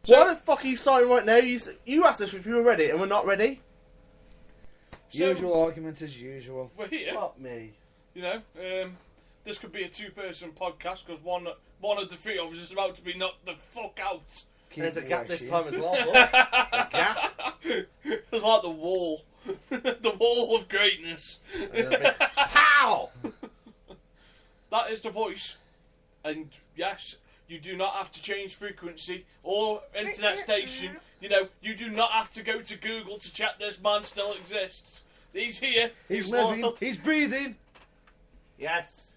Why the fuck are you starting right now? You asked us if you were ready, and we're not ready. So, usual argument as usual. We're here. Fuck me. You know, this could be a two-person podcast because one of the three of us is about to be knocked the fuck out. And there's a gap this time as well. Look. A gap. It's like the wall. The wall of greatness. Pow! That is the voice. And yes, you do not have to change frequency or internet station. You know, you do not have to go to Google to check this man still exists. He's here. He's living. He's breathing. Yes.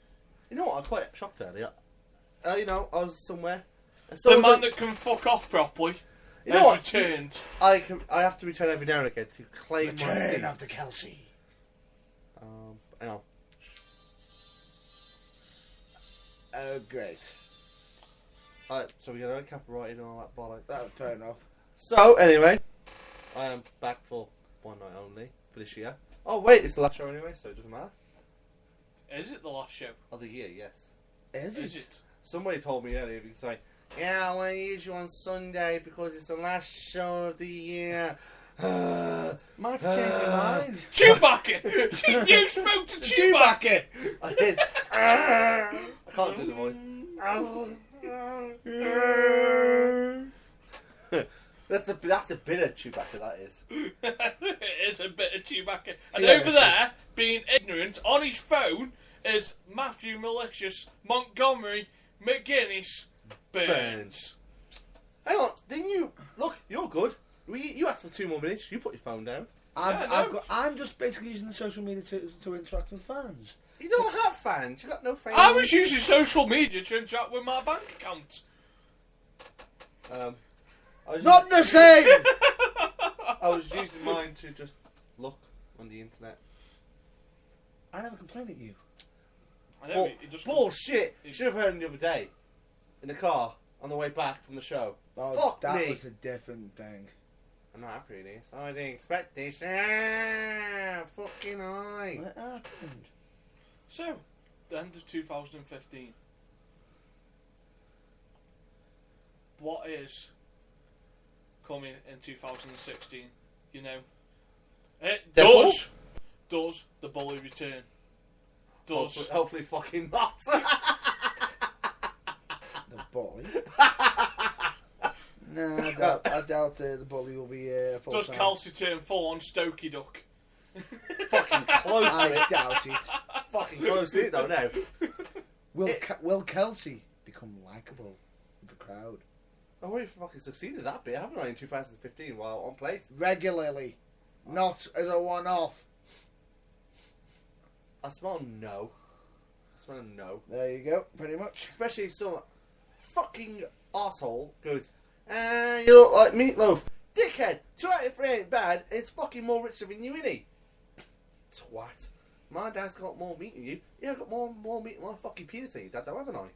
You know what? I was quite shocked earlier. I was somewhere. The man that can fuck off properly has returned. I have to return every now and again to claim my seat. Return of the Kelsey. Hang on. Oh, great. Alright, so we're going to copyright and all that bollocks. That's fair enough. So, anyway, I am back for one night only for this year. Oh, wait, it's the last show anyway, so it doesn't matter. Is it the last show? Of the year, yes. Is Is it? it? Somebody told me earlier, because I want to use you on Sunday because it's the last show of the year. Might change your mind. Chewbacca! You spoke to Chewbacca! I did. I can't do the voice. That's a bit of Chewbacca, that is. It is a bit of Chewbacca. And Yeah, over there, being ignorant, on his phone, is Matthew Malicious Montgomery McGuinness Burns. Hang on, didn't you... Look, you're good. You asked for 2 more minutes. You put your phone down. I'm just basically using the social media to interact with fans. You don't have fans. You got no fans. I was using social media to interact with my bank account. Not the same! I was using mine to just look on the internet. I never complained at you. I know, it just... Bullshit! You should have heard him the other day. In the car, on the way back from the show. Oh, Fuck that me! was a different thing. I'm not happy with this. I didn't expect this. Ah, fucking eye. What happened? So, the end of 2015. What is coming in 2016? You know, it Deadpool? does the bully return? Does Hopefully fucking not. The bully? No, I doubt the bully will be full does time. Kelsey turn full on Stokey Duck? Fucking close to I it. doubt it. Fucking close to it though now. Will Kelsey become likeable with the crowd? I already fucking succeeded that bit, haven't I, in 2015 while on place? Regularly. Not as a one-off. I smell no. I smell no. There you go, pretty much. Especially if some fucking arsehole goes, you look like Meatloaf. Dickhead! 2 out of 3 ain't bad. It's fucking more richer than you, innit? Twat. My dad's got more meat than you. Yeah, I've got more meat in my fucking penis than you, Dad, though, haven't I?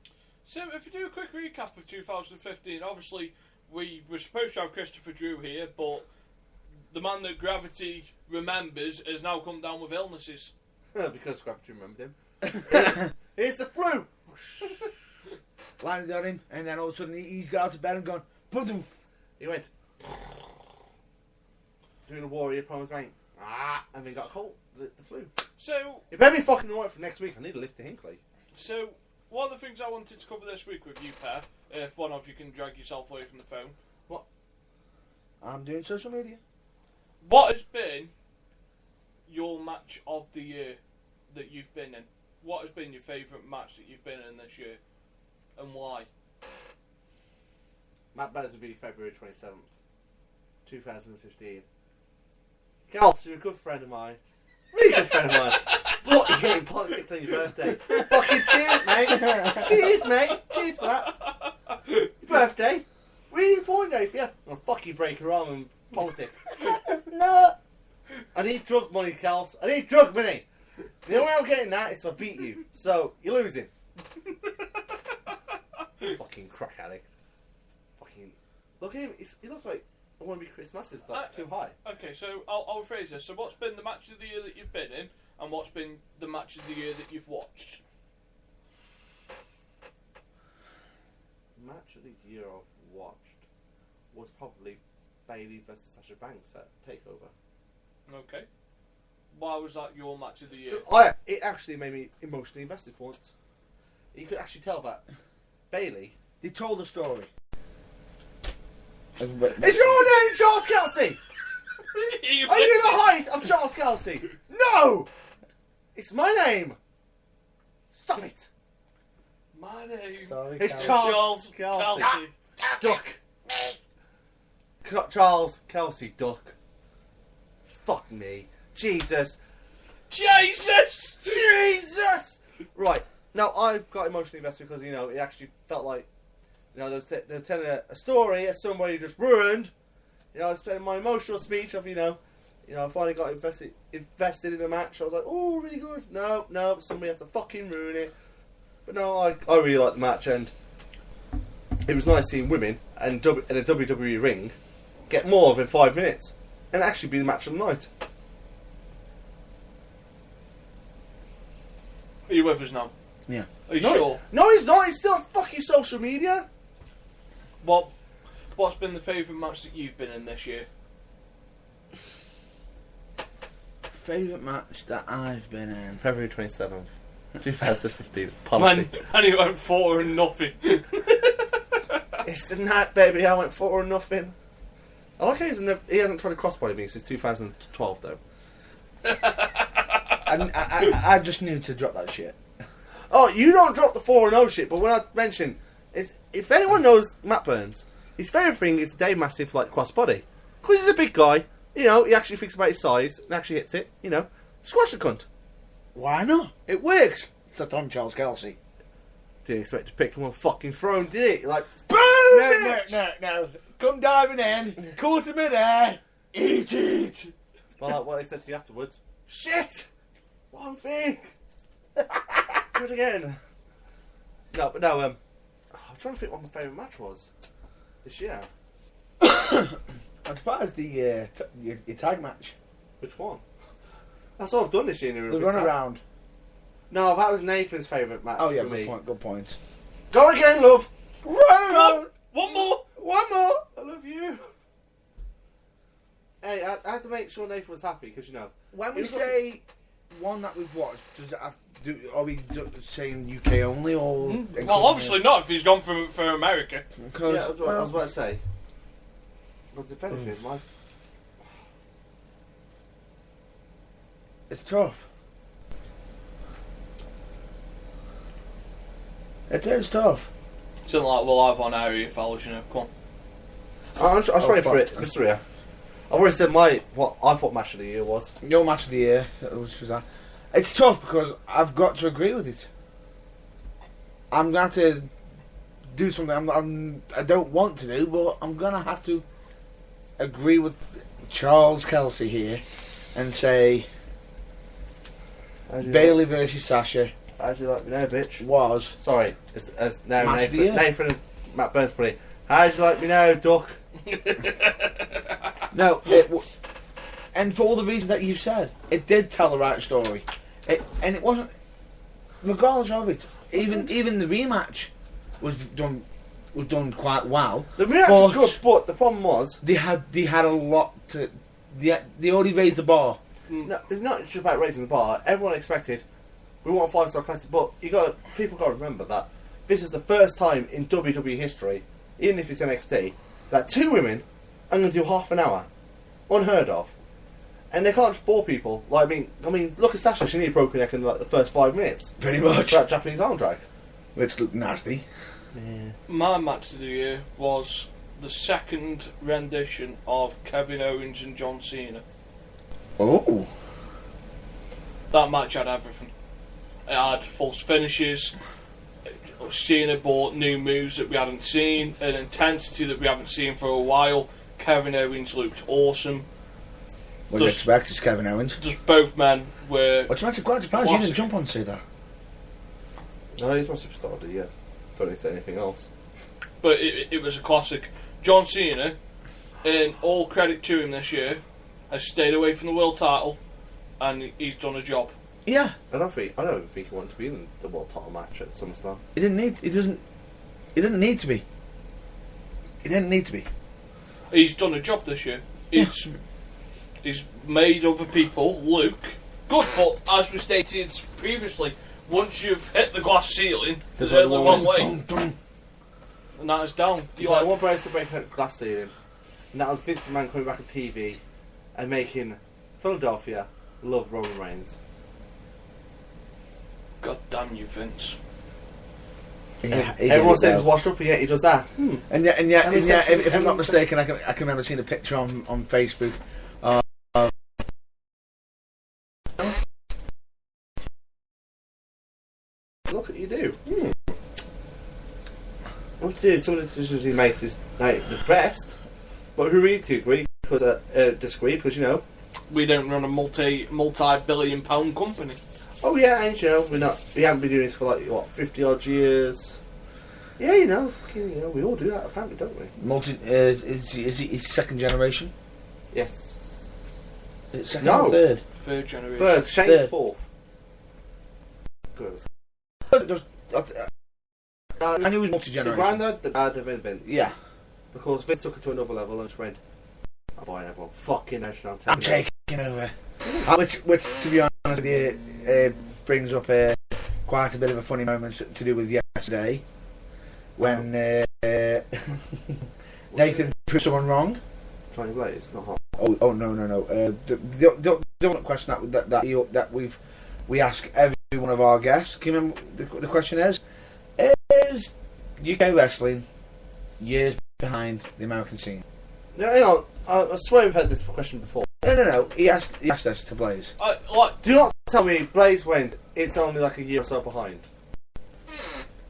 So, if you do a quick recap of 2015, obviously we were supposed to have Christopher Drew here, but the man that Gravity remembers has now come down with illnesses. Because Gravity remembered him. It's the flu! Landed on him, and then all of a sudden he's got out of bed and gone, boom. He went, doing a warrior promise, mate. And then got a cold, the flu. So, It better be fucking alright for next week. I need a lift to Hinkley. So, one of the things I wanted to cover this week with you, pair, if one of you can drag yourself away from the phone. What? I'm doing social media. What has been your match of the year that you've been in? What has been your favourite match that you've been in this year? And why? Matt Bears will be February 27th, 2015. Kelsey, you're a good friend of mine. Really good friend of mine. But you're getting politics on your birthday. Fucking cheers, mate. Cheers, mate. Cheers for that. Your birthday. Really important day for you. I'll fuck you, break your arm and politics. No. I need drug money, Kels. I need drug money. The only way I'm getting that is if I beat you. So, you're losing. Fucking crack addict. Fucking... Look at him. He looks like I want to be Christmas. It's like too high. Okay, so I'll rephrase this. So what's been the match of the year that you've been in, and what's been the match of the year that you've watched? Match of the year I've watched. was probably Bailey versus Sasha Banks at Takeover. Okay. Why was that your match of the year? It actually made me emotionally invested for once. You could actually tell that Bailey. They told the story. Is your name Charles Kelsey? Are you the height of Charles Kelsey? No! It's my name! Stop it! My name It's is Charles Kelsey. Duck! Charles Kelsey, duck. Fuck me. Jesus! Right, now I got emotionally invested because, you know, it actually felt like, you know, they were telling a story as somebody just ruined. You know, I was telling my emotional speech of, you know, I finally got invested in a match. I was like, oh, really good. No, somebody has to fucking ruin it. But no, I really liked the match, and it was nice seeing women in a WWE ring get more than 5 minutes and actually be the match of the night. Are you with us now? Yeah. Are you sure? No, he's not. He's still on fucking social media. What's been the favourite match that you've been in this year? Favourite match that I've been in? February 27th, 2015. Penalty. And he went 4-0. It's the night, baby. I went 4-0. I like how he hasn't tried to crossbody me since 2012, though. I just knew to drop that shit. Oh, you don't drop the 4-0 shit, but when I mention, if anyone knows Matt Burns, his favourite thing is Dave Massive, like, crossbody. Because he's a big guy, you know, he actually thinks about his size and actually hits it, you know. Squash the cunt. Why not? It works. It's on Charles Kelsey. Didn't expect to pick him on fucking throne, did it? Like, boom! No. Come diving in, caught him in there, eat it. Well, like what they said to you afterwards. Shit! One thing! Do it again. No, I'm trying to think what my favourite match was this year. As far as the your tag match. Which one? That's all I've done this year. The run around. No, that was Nathan's favourite match Oh yeah, for me. good point. Go again, love! Run around! One more! I love you! Hey, I had to make sure Nathan was happy, because, you know... When we say one that we've watched, does it have to do, are we saying UK only, or... Well, obviously not if he's gone for America. Yeah, I was about to say. But if anything, It's tough. It is tough. Something like we'll have on area fellas, you know. Come on. I was ready for it, Mr. Ria. I've already said what I thought match of the year was. Your match of the year, which was that. It's tough because I've got to agree with it. I'm going to have to do something I don't want to do, but I'm going to have to agree with Charles Kelsey here and say Bailey versus Sasha. How'd you like me now, bitch? Was. Sorry, as now Match Nathan and Matt Burns put it. How'd you like me now, duck? No, and for all the reasons that you said, it did tell the right story. And it wasn't, regardless of it, even the rematch was done quite well. The rematch was good, but the problem was they had a lot to. They already raised the bar. No, it's not just about raising the bar. Everyone expected we want a 5-star classic, but people got to remember that this is the first time in WWE history, even if it's NXT, that two women are going to do half an hour, unheard of, and they can't just bore people. Like I mean, look at Sasha; she nearly broke her neck in like the first 5 minutes. Pretty much. For that Japanese arm drag, Which looked nasty. Yeah. My match of the year was the second rendition of Kevin Owens and John Cena. Oh. That match had everything. It had false finishes. Cena brought new moves that we hadn't seen, an intensity that we haven't seen for a while. Kevin Owens looked awesome. What do you expect? It's Kevin Owens. Just both men were. What's actually quite surprised you didn't jump on to see that. No, he's my superstar of the year. Don't need to say anything else. But it was a classic. John Cena, and all credit to him this year, has stayed away from the world title, and he's done a job. Yeah. I don't even think he wanted to be in the world title match at SummerSlam. He didn't need to be. He didn't need to be. He's done a job this year. He's made other people look good, but as we stated previously, once you've hit the glass ceiling, there's only one way. And that is down. There's only one place to break a glass ceiling, and that was Vince McMahon coming back on TV and making Philadelphia love Roman Reigns. God damn you, Vince. Yeah, everyone says he's washed up, and yet he does that. And yet, if I'm not mistaken, I can remember seeing a picture on Facebook. Look at you do. What to do? Some of the decisions he makes is like the best, but who really to agree? Because disagree because we don't run a multi-billion pound company. Oh yeah, and we haven't been doing this for like what 50 odd years. Yeah, we all do that apparently, don't we? Is he second generation? Yes. Is it second or third? Third generation. Third. Shane's fourth. Good. And he was multi-generation. The granddad, the dad, and Vince. Yeah. Because Vince took it to another level and just went, I'm buying everyone. Fucking hell, I'm taking over. Which, to be honest with you, brings up quite a bit of a funny moment to do with yesterday. When Nathan proved someone wrong. Trying to it's not hot. Oh no. Don't question that we ask every one of our guests. Can you remember the question is UK wrestling years behind the American scene? No, hang on. I swear we've had this question before. No. He asked us to Blaze. Do not tell me Blaze went. It's only like a year or so behind.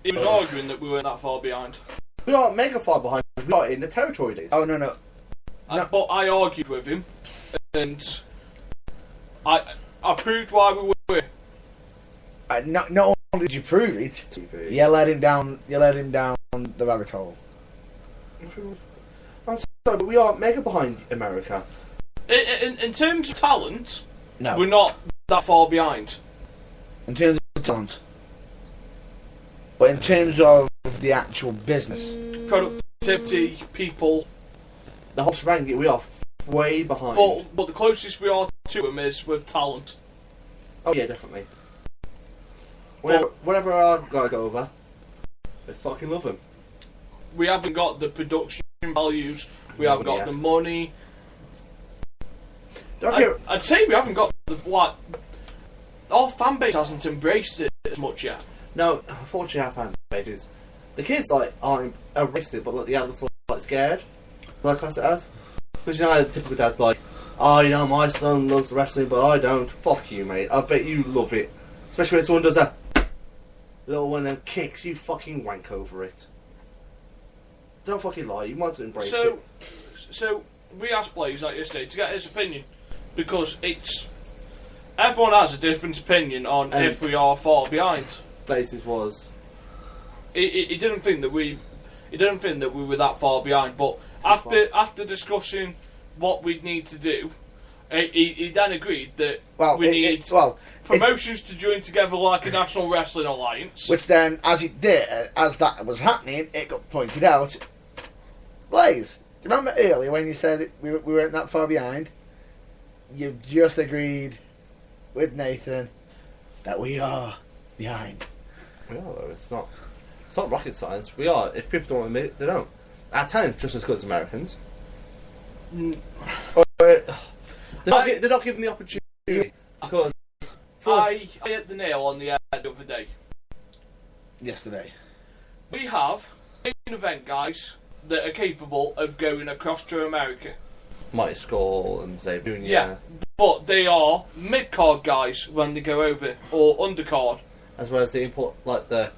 He was arguing that we weren't that far behind. We aren't mega far behind. We are in the territory days. Oh no. But I argued with him, and I proved why we were. Not only did you prove it, TV. you led him down the rabbit hole. I'm sorry, but we are mega behind America. In terms of talent, No. we're not that far behind. In terms of talent. But in terms of the actual business. Productivity, people. The whole shebang, we are way behind. But the closest we are to them is with talent. Oh yeah, definitely. Whenever our guys go over, they fucking love them. We haven't got the production values. We haven't got the money. I'd say we haven't got our fan base hasn't embraced it as much yet. No, unfortunately, our fan base is the kids aren't arrested, but the adults are scared. Like us it as, because the typical dad's like, oh, my son loves wrestling, but I don't. Fuck you, mate. I bet you love it, especially when someone does a little one of them kicks. You fucking wank over it. Don't fucking lie. You might as well embrace it. So we asked Blaze yesterday to get his opinion, because everyone has a different opinion on if we are far behind. Blaze's was. He didn't think that we were that far behind, but after discussing what we'd need to do, he then agreed that we need promotions to join together like a National Wrestling Alliance. Which then, as that was happening, it got pointed out. Blaze, do you remember earlier when you said we weren't that far behind? You just agreed with Nathan that we are behind. We are though. It's not rocket science. We are. If people don't want to admit it, they don't. Our talent's just as good as Americans. They're not given the opportunity because I hit the nail on the head the other day. Yesterday. We have main event guys that are capable of going across to America. Mighty Skull and Xavier. Yeah, but they are mid-card guys when they go over, or undercard. As well as the import, the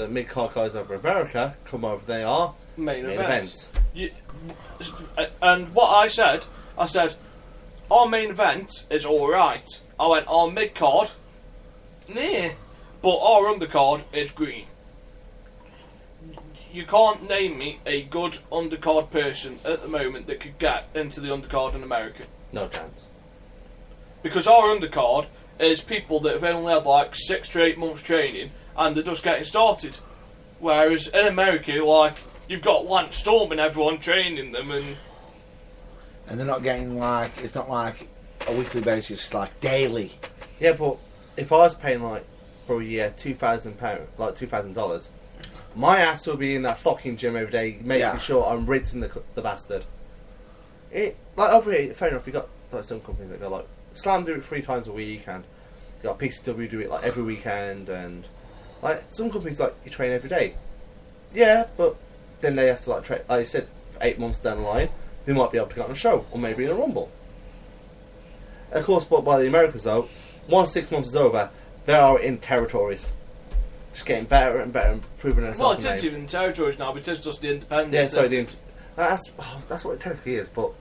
mid-card guys over America come over, they are main event. And what I said, our main event is alright. I went, our mid-card, nah, but our undercard is green. You can't name me a good undercard person at the moment that could get into the undercard in America. No chance. Because our undercard is people that have only had 6 to 8 months training and they're just getting started. Whereas in America, you've got Lance Storm and everyone training them, And they're not getting like, it's not like a weekly basis, it's like daily. Yeah, but if I was paying like for a year £2,000, like $2,000, my ass will be in that fucking gym every day, making sure I'm rinsing the bastard. Like over here, fair enough. You got like some companies that go like Slam do it 3 times a week, and you got PCW do it like every weekend, and like some companies like you train every day. Yeah, but then they have to like train. Like I said, for 8 months down the line, they might be able to get on a show or maybe in a rumble. Of course, but by the Americans though, once 6 months is over, they are in territories, just getting better and better and proving themselves. well, it's even territories now, but it's just the independent. Yeah, sorry, that's what it technically is, but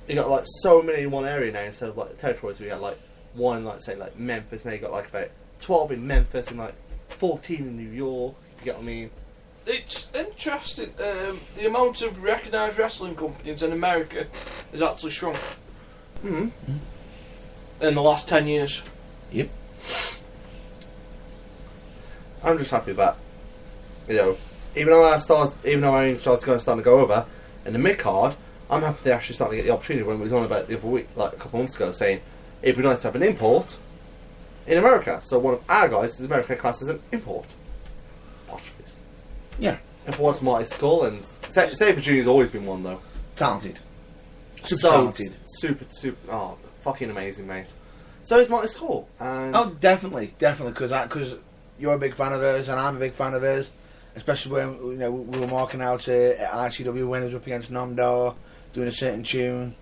you got like so many in one area now instead of like territories. We got like one, like say like Memphis, now you got like about 12 in Memphis and like 14 in New York. If you get what I mean. It's interesting. The amount of recognised wrestling companies in America has actually shrunk Mm-hmm. in the last 10 years. Yep. I'm just happy about, you know, even though our stars starting to go over in the mid card, I'm happy they're actually starting to get the opportunity. When we was on about the other week, like a couple months ago, saying it'd be nice to have an import in America. So one of our guys is American class as an import. Posh, please. Yeah. Import's Marty Skull, and Sabre Junior's always been one though. Talented. Super So talented. super, oh, fucking amazing, mate. So is Marty Skull, and Oh, definitely, because you're a big fan of theirs and I'm a big fan of theirs, especially when we were marking out at ICW when he was up against Nomdar, doing a certain tune.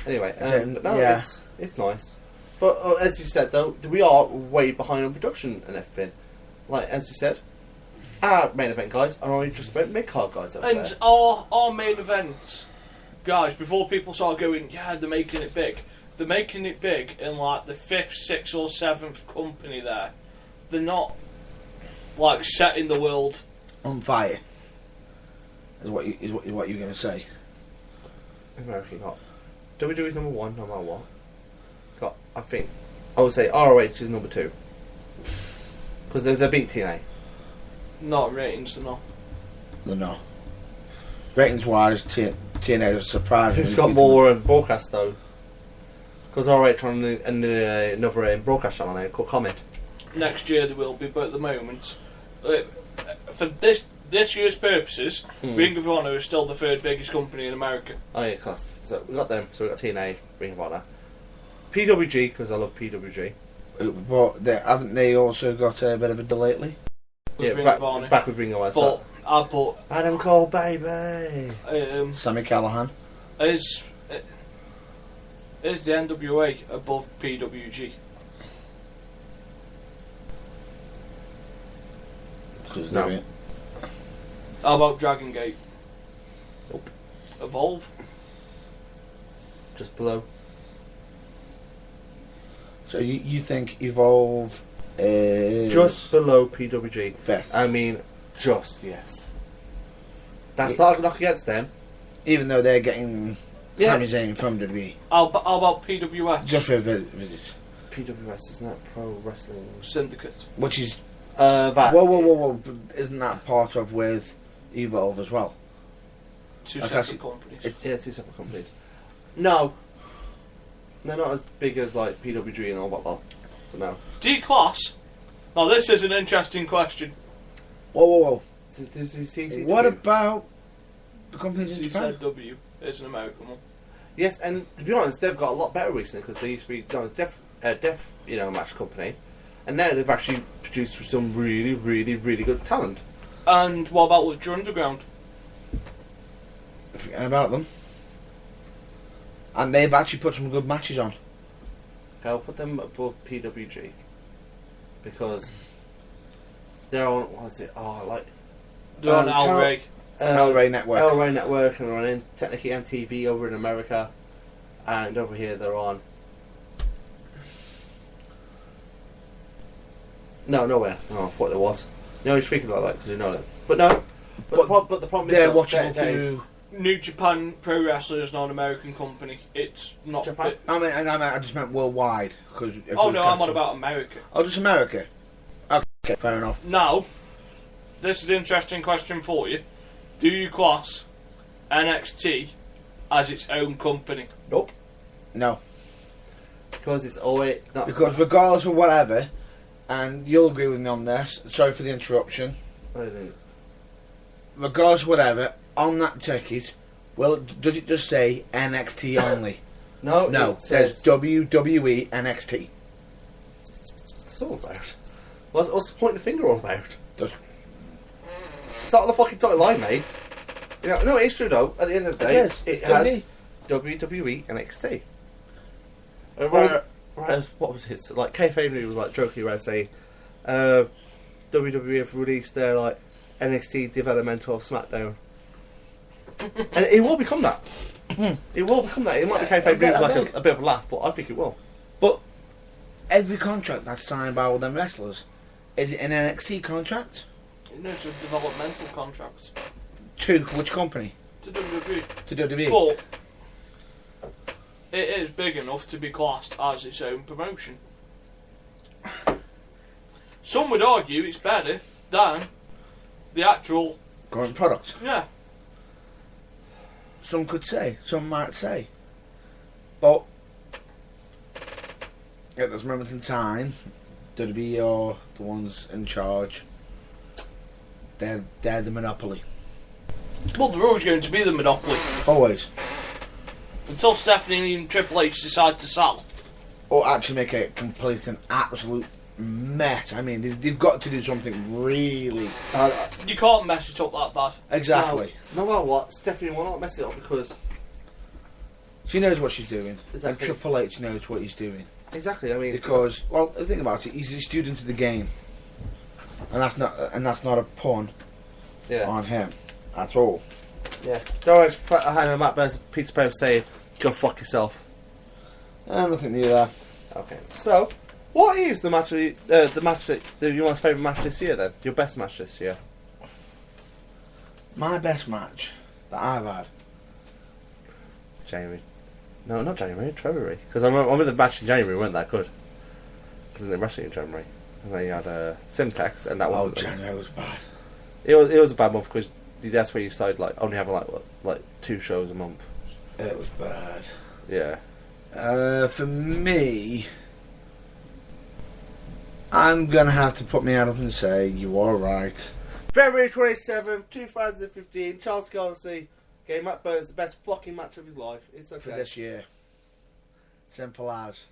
Anyway, but no, yeah. it's nice. But as you said though, we are way behind on production and everything. Like as you said, our main event guys are only just about mid card guys over And there. our main events, guys, before people start going, yeah, they're making it big. They're making it big in like the 5th, 6th or 7th company there. They're not like setting the world On fire. Is what you're going to say. America got WWE's number 1, no matter what. Got, I think, I would say ROH is number 2 because they beat TNA. not ratings. They're not. No. Ratings wise, TNA is surprising. Who's got more broadcast though? Because ROH on another broadcast channel now called Comment. Next year there will be, but at the moment, for this year's purposes, Ring of Honor is still the 3rd biggest company in America. Oh yeah, class. So we got them. So we got TNA, Ring of Honor, PWG because I love PWG. But haven't they also got a bit of a delay lately? With Yeah, Ring of Honor. back with Ring of Honor. But I put Adam Cole, baby. Sammy Callahan. Is the NWA above PWG? No. How about Dragon Gate? Nope. Evolve? Just below. So you think Evolve is Just below PWG. 5th? I mean, just, yes. That's not a knock against them. Even though they're getting Yeah. Sami Zayn from WWE. How about PWS? Just for a visit. PWS, isn't that Pro Wrestling? Syndicate. Which is... That. Whoa. But isn't that part of with Evolve as well? Two That's separate actually- companies. Yeah, 2 separate companies. No. They're not as big as, like, PWG and all that, well. So no. D-Class? Now this is an interesting question. Whoa. So, does you see What about the companies in Japan? CZW is an American one. Yes, and to be honest, they've got a lot better recently because they used to be deaf, match company, and now they've actually produced some really, really, really good talent. And what about Lucha Underground? Forgetting about them. And they've actually put some good matches on. I'll put them above PWG because they're on. What is it? Oh, like They're on Al Ray. El Rey Network. El Rey Network, and they're on technically MTV over in America, and over here they're on. No, nowhere. Oh, I thought there was. You know, he's speaking like that because you know that. But no. But the problem is They're that watchable through... New Japan Pro Wrestling is not an American company. It's not. Japan? I just meant worldwide. Cause Oh no, I'm on about America. Oh, just America? Okay, fair enough. Now, this is an interesting question for you. Do you class NXT as its own company? Nope. No. Because it's always... Not, Because regardless of whatever, and you'll agree with me on this, sorry for the interruption, I don't. regardless of whatever, on that ticket, does it just say NXT only? No, No, it it says says... WWE NXT. What's it all about? What's the point of the finger all about? Does- Start on the fucking dotted line, mate. You know, no, it's true though. At the end of the day, Yes, it it's has WWE. WWE NXT. Well- Whereas, what was it? Like, Kayfabe was like joking around saying, WWE have released their like NXT developmental of SmackDown, and it will become that. It will become that. It might be Kayfabe news like a bit of a laugh, but I think it will. But every contract that's signed by all them wrestlers, is it an NXT contract? No, it's a developmental contract To which company? to WWE. To WWE. But it is big enough to be classed as its own promotion. Some would argue it's better than the actual... Current product. Yeah. Some could say, some might say. But at this moment in time, WWE are the ones in charge. They're the monopoly. Well, they're always going to be the monopoly. Always. Until Stephanie and Triple H decide to sell. Or actually make a complete and absolute mess. I mean, they've got to do something really... You can't mess it up that bad. Exactly. No matter what, Stephanie will not mess it up because... She knows what she's doing. Exactly. And Triple H knows what he's doing. Exactly, I mean... Because, well, the thing about it, he's a student of the game. And that's not a pun on him at all. Yeah. Don't worry, Matt Burns, Peter Post saying, go fuck yourself. Nothing new there. Okay, so, what is the match, your most favourite match this year then? Your best match this year? My best match that I've had. January. No, not January, February. Because I remember the match in January weren't that good. Because they wrestling in January. And then you had Simtex, and that wasn't... January was bad. It was a bad month because that's where you started like only having like 2 shows a month. It was bad. Yeah. For me, I'm gonna have to put my hand up and say you are right. February 27th, 2015, Charles Kelsey gave Matt Burns the best fucking match of his life. It's okay. For this year. Simple as.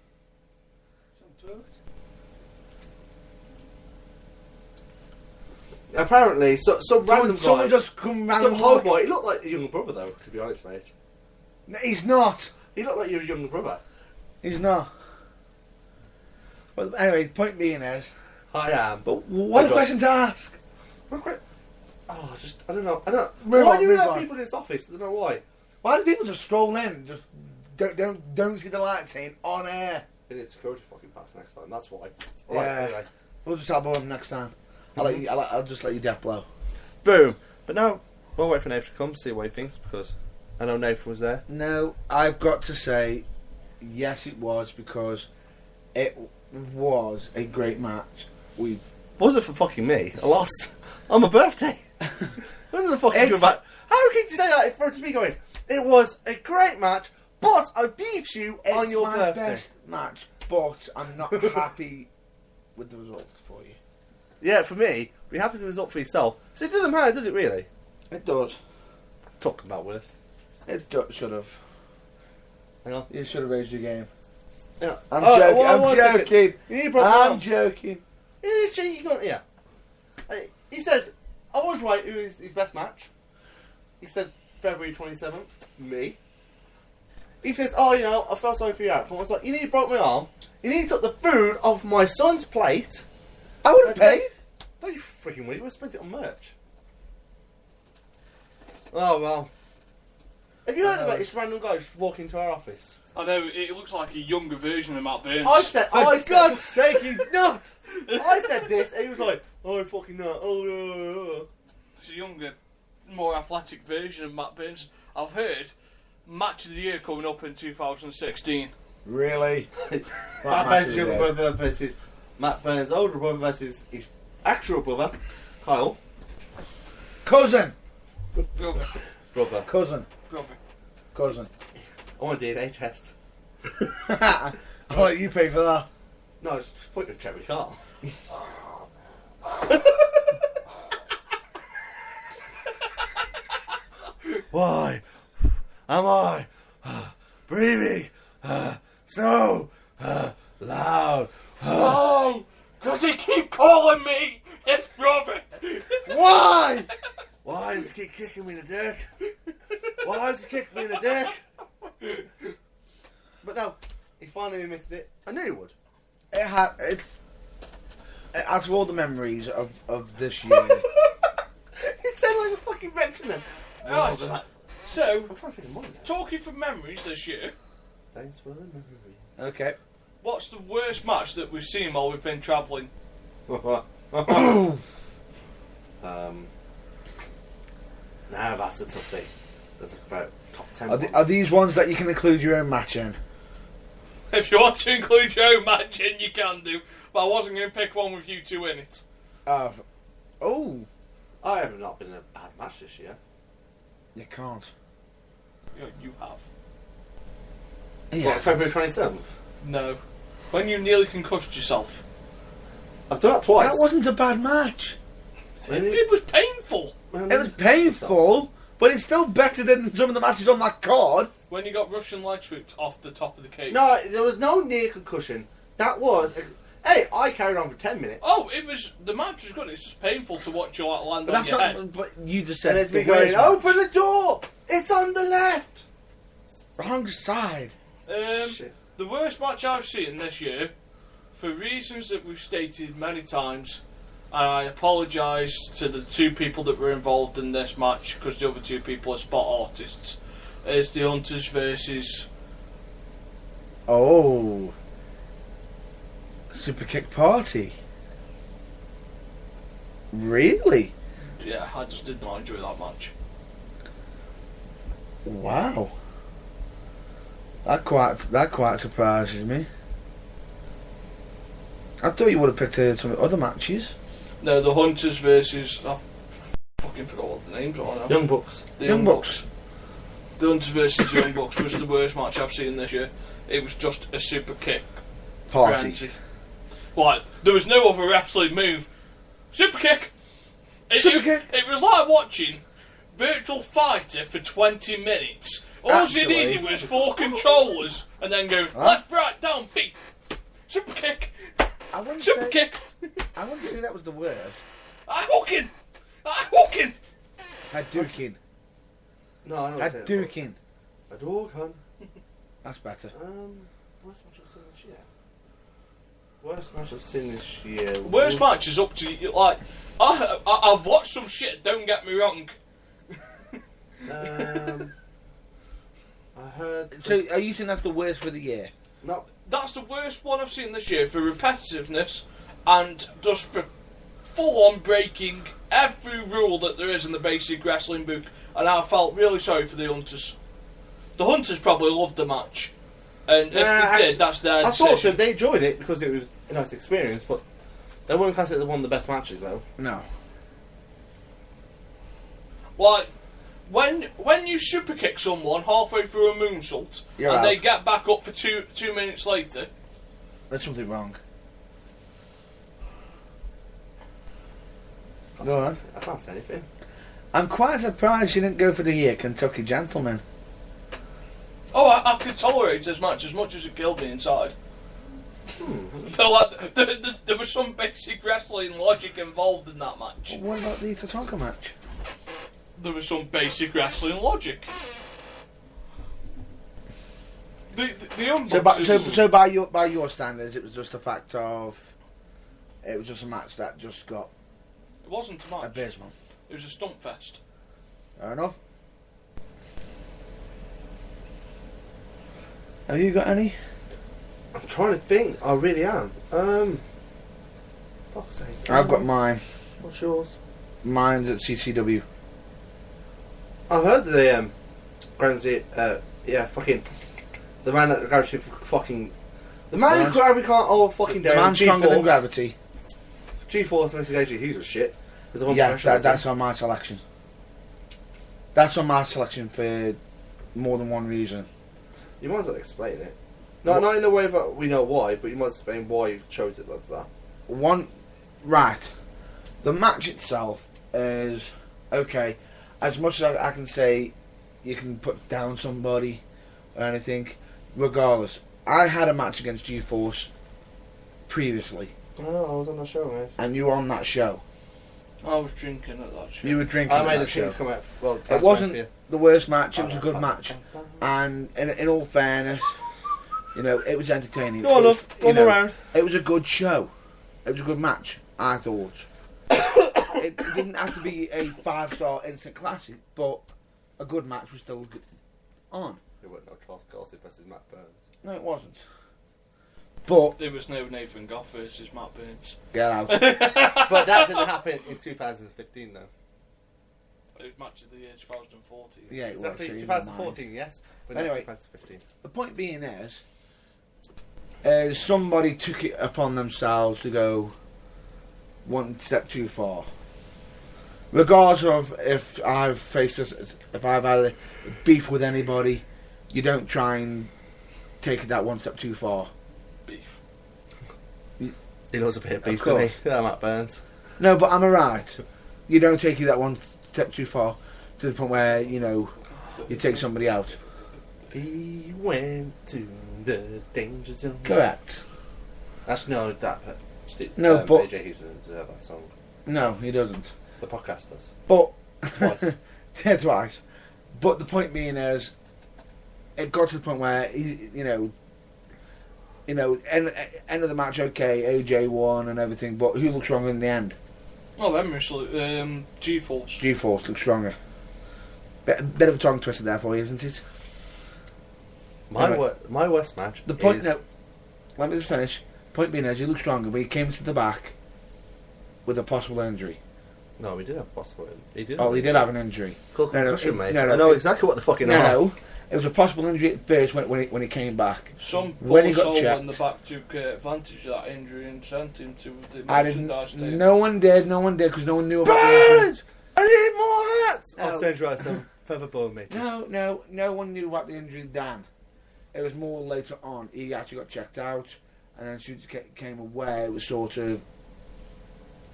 Apparently, some random guy, someone just come some random. homeboy. He looked like your younger brother, though. To be honest, mate, No, he's not. he looked like your younger brother. He's not. Well, anyway, the point being is, I am. but what a question to ask. Oh, I don't know. Move Why on, do you move let on. people in this office? I don't know why. Why do people just stroll in, just don't see the light saying on air? We need security fucking pass next time. That's why. Yeah. Right, anyway. We'll just elbow him next time. I'll just let you death blow. Boom. But now we'll wait for Nathan to come, see what he thinks, because I know Nathan was there. No, I've got to say, yes, it was, because it was a great match. Wasn't for fucking me. I lost on my birthday. It wasn't a fucking good match. How can you say that in front of me going, it was a great match, but I beat you on your birthday? It's my best match, but I'm not happy with the result for you. Yeah, for me, be happy with the result for yourself. So it doesn't matter, does it really? It does. Talking about worth. It should have. Hang on. You should have raised your game. Yeah. I'm joking. well, I'm one second. joking. You need to broke my I'm arm. joking. You got, yeah. He says, I was right, who is his best match? He said February 27th, me. He says, I felt sorry for your outcome. I was like, you nearly broke my arm. You nearly took the food off my son's plate. I would have paid. Don't you freaking worry, we'll spend it on merch. Oh, well. Have you heard about this random guy just walking into our office? I know, it looks like a younger version of Matt Burns. For God's sake, he's not. I said this, and he was like, oh, fucking no. Oh. It's a younger, more athletic version of Matt Burns. I've heard match of the year coming up in 2016. Really? Matt Burns' younger brother versus Matt Burns' older brother versus his actual brother, Kyle. Cousin. Brother. Cousin. Brother. Cousin. I want a DNA test. I'll let you pay for that. No, just put your cherry car. Why am I breathing so loud? Why does he keep calling me his brother? Why? Why does he keep kicking me in the dick? Why does he kick me in the dick? But no, he finally admitted it. I knew he would. It adds to all the memories of this year. He sounded like a fucking veteran then. Right. So, I'm trying to think of mine now. talking from memories this year, Thanks for the memories. Okay. what's the worst match that we've seen while we've been travelling? Now that's a tough thing. There's like about top 10 Are these ones that you can include your own match in? If you want to include your own match in, you can do. But I wasn't going to pick one with you two in it. Oh. I have not been in a bad match this year. You can't. You have. What, February 27th? No. When you nearly concussed yourself. I've done that twice. That wasn't a bad match. Really? It was painful. It was painful, but it's still better than some of the matches on that card. When you got Russian leg sweeps off the top of the cage. No, there was no near concussion. That was... Hey, I carried on for 10 minutes. Oh, it was... The match was good. It's just painful to watch you land But on that's your not. head. But you just said And it's the me going, worst match. open the door! It's on the left! Wrong side. Shit. The worst match I've seen this year, for reasons that we've stated many times, and I apologise to the two people that were involved in this match, because the other two people are spot artists, is the Hunters versus... Oh. Super Kick Party. Really? Yeah, I just did not enjoy that match. Wow. That quite surprises me. I thought you would have picked some other matches. No, the Hunters versus... I fucking forgot what the names are now. Young Bucks. The Young Bucks. The Hunters versus Young Bucks was the worst match I've seen this year. It was just a super kick Party. frenzy. Like, there was no other wrestling move. Super kick! Super kick. It was like watching Virtual Fighter for 20 minutes. All Actually- you needed was 4 controllers and then go left, right, down, feet. Super kick! I wouldn't Super say, kick! I wouldn't say that was the worst. I hooking! I hooking! Hadouken. No, I don't say that. Hadouken. A dog hunt. That's better. Worst match I've seen this year. Worst match I've seen this year. Worst match is up to you. Like, I've watched some shit, don't get me wrong. I heard. So, are you saying that's the worst for the year? No. That's the worst one I've seen this year for repetitiveness and just for full-on breaking every rule that there is in the basic wrestling book. And I felt really sorry for the Hunters. The Hunters probably loved the match. And if they did, that's their I decision. thought that they enjoyed it because it was a nice experience, but they wouldn't class it as one of the best matches, though. No. Like, when you super kick someone halfway through a moonsault You're and out. they get back up for two minutes later, There's something wrong. Go on. I can't say anything. I'm quite surprised you didn't go for the year Kentucky Gentleman. oh, I could tolerate as much as it killed me inside. So, like, there was some basic wrestling logic involved in that match. What about the Tatanka match? There was some basic wrestling logic. The Young Bucks So by your standards, it was just the fact of it was just a match that just got it wasn't a match. abysmal. It was a stump fest. Fair enough. Have you got any? I'm trying to think. I really am. Fuck's sake. I've got mine. What's yours? Mine's at CCW. I heard the fucking the man that gravity fucking the man who gravity can't all fucking The down. man stronger than G-Force. gravity. G-Force versus AJ Hughes was shit. Yeah, that's on my selection. That's on my selection for more than one reason. You might as well explain it. Not in the way that we know why, but you might explain why you chose it like that. Right. The match itself is okay. As much as I can say, you can put down somebody or anything. Regardless, I had a match against G-Force previously. Oh, I was on the show, mate. And you were on that show. I was drinking at that show. You were drinking I at made that the show. things come out. Well, It wasn't the worst match. It was a good match. And in all fairness, you know, it was entertaining. Go on, love. One more round. It was a good show. It was a good match, I thought. It didn't have to be a 5-star instant classic, but a good match was still on. It wasn't no Charles Kelsey versus Matt Burns. No, it wasn't. But There was no Nathan Goff versus Matt Burns. get out. But that didn't happen in 2015, though. It was match of the year 2014. Yeah, it Exactly, was. 2014, yes. But Anyway. not 2015. The point being is, somebody took it upon themselves to go one step too far. Regardless of if I've faced this, if I've had a beef with anybody, you don't try and take it that one step too far. Beef. He loves a bit of beef, course. doesn't he? Yeah, Matt Burns. No, but I'm alright. You don't take it that one step too far to the point where, you know, you take somebody out. He went to the danger zone. Correct. Actually, no, that. No, but- AJ Houston does that song. No, he doesn't. The podcast does. But Twice. twice. But the point being is, it got to the point where he, you know, end of the match. Okay, AJ won and everything, but who looked stronger in the end? Oh, G-Force. G-Force looked stronger. Bit of a tongue twister there for you, isn't it? Anyway. My worst match. The point. is... No, let me just finish. Point being is, he looked stronger, but he came to the back with a possible injury. No, we did have possible. He did. Oh, he did have an injury. Cool No, concussion, mate. no, I know exactly what the fucking are. No, it was a possible injury at first when he came back. Some When he got soul checked. in the back took advantage of that injury and sent him to the I didn't. merchandise table. No one did, because no one knew about the injury. Burns! I need more hats! No. I'll send you out some feather bone, mate. No one knew about the injury then. It was more later on. He actually got checked out, and then as soon as he came aware, it was sort of.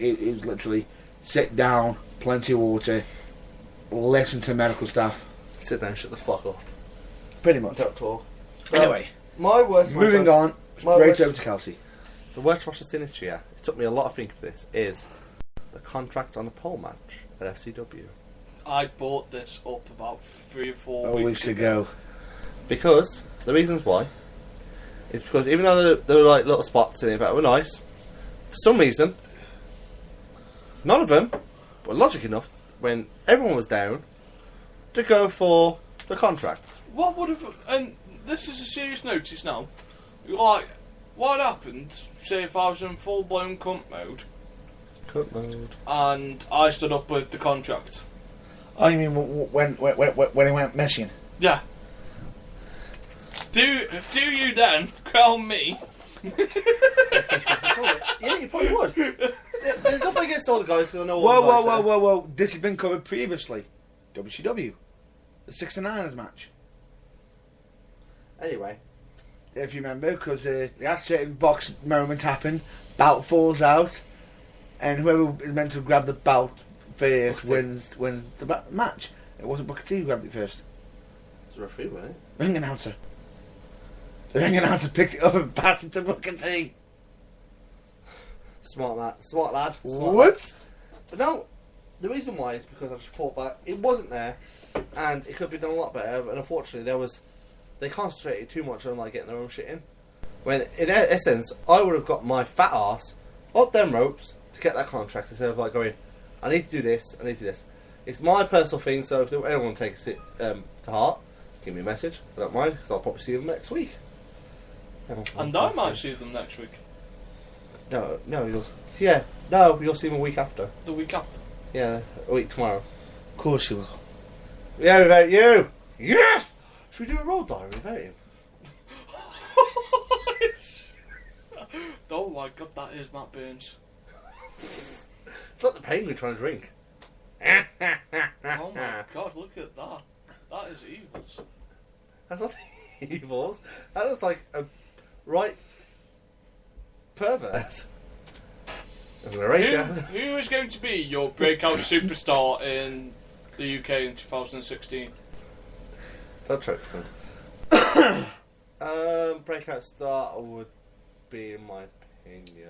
It was literally sit down, plenty of water, listen to medical staff. Sit down and shut the fuck up. Pretty much. Don't talk. Anyway, My worst match moving on, my straight worst- over to Kelsey. The worst match I've seen this year, it took me a lot of thinking for this, is the contract on the pole match at FCW. I bought this up about 3 or 4 Weeks ago. Because, the reasons why, is because even though there were like little spots in it that were nice, for some reason, none of them were logic enough when everyone was down to go for the contract. What would have... And this is a serious notice now. Like, what happened, say if I was in full-blown cunt mode, Cut mode. and I stood up with the contract? Oh, you mean when he went missing? Yeah. Do you then crown me? Yeah, you probably would. There's nothing against all the guys because I know all the guys there. Whoa. This has been covered previously. WCW. The 69ers match. Anyway, If you remember, because certain box moment happened, belt falls out, and whoever is meant to grab the belt first Booker T. wins the match. It wasn't Booker T who grabbed it first. it's a referee, wasn't it? Ring announcer. The ring announcer picked it up and passed it to Booker T. Smart lad. Smart lad. What? But no, the reason why is because I just thought that it wasn't there, and it could be done a lot better. And unfortunately, they concentrated too much on like getting their own shit in. When in essence, I would have got my fat ass up them ropes to get that contract instead of like going, I need to do this, I need to do this. It's my personal thing, so if anyone takes it to heart, give me a message. I don't mind because I'll probably see them next week. And I might see them next week. No, you'll see them a week after. The week after. Yeah, a week tomorrow. Of course you will. Yeah, without you. Yes. Should we do a road diary without him? Oh my god, that is Matt Burns. It's like the penguin trying to drink. Oh my god, look at that. That is evils. That's not evils. That looks like a right pervert. I'm gonna rate you. Who is going to be your breakout superstar in the UK in 2016? That's right. Breakout star would be, in my opinion,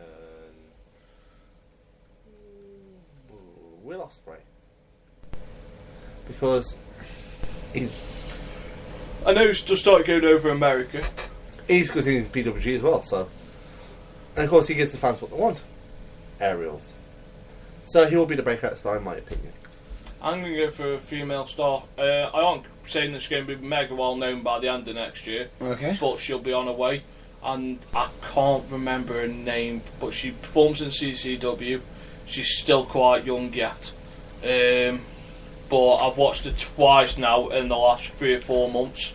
Will Ospreay. Because I know he's just started going over America. he's because he's PWG as well, so. And of course he gives the fans what they want. Aerials. So he will be the breakout star in my opinion. I'm going to go for a female star. I aren't saying that she's going to be mega well known by the end of next year. Okay. But she'll be on her way. And I can't remember her name, but she performs in CCW. She's still quite young yet. But I've watched her twice now in the last 3 or 4 months.